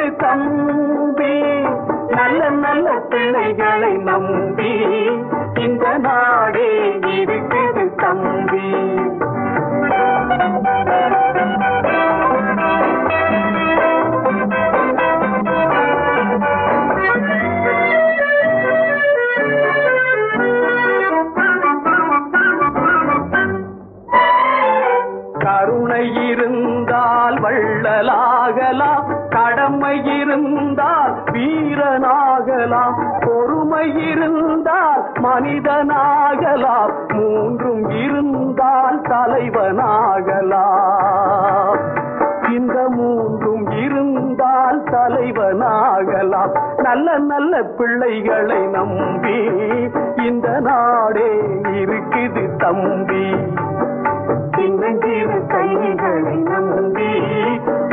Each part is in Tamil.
இருக்குது தம்பி. நல்ல நல்ல பிள்ளைகளை நம்பி இந்த நாடே இருக்குது தம்பி. கருணை இருந்தால் வள்ளலாகலாம், கடமை இருந்தால் வீரனாகலாம், பொறுமை இருந்தால் மனிதனாகலாம், மூன்றும் இருந்தால் தலைவனாகலாம். இந்த மூன்றும் இருந்தால் தலைவனாகலாம். நல்ல நல்ல பிள்ளைகளை நம்பி இந்த நாடே இருக்குது தம்பி. சின்னஞ்சிறு கைகளை நம்பி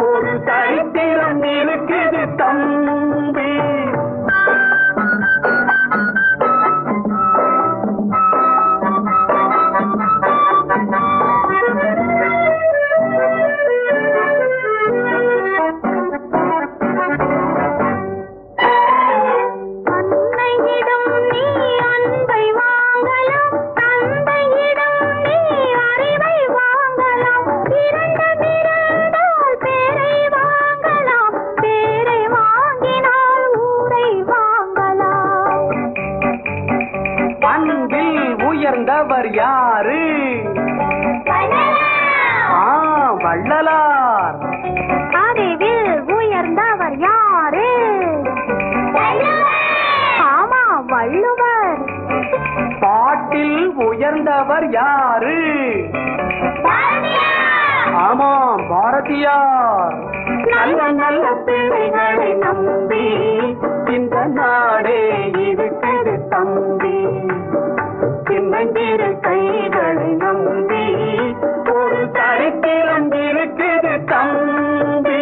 ஒரு சரித்திரம் இருக்குது தம்பி. உயர்ந்தவர் யாரு? வள்ளலார். அறிவில் உயர்ந்தவர் யாரு? ஆமா, வள்ளுவர். பாட்டில் உயர்ந்தவர் யாரு? ஆமாம், பாரதியார். நல்ல நல்ல பிள்ளைகளை நம்பி இந்த நாடே இருக்குது தம்பி. சின்னஞ்சிறு கைகளை நம்பி ஒரு சரித்திரம் இருக்குது தம்பி.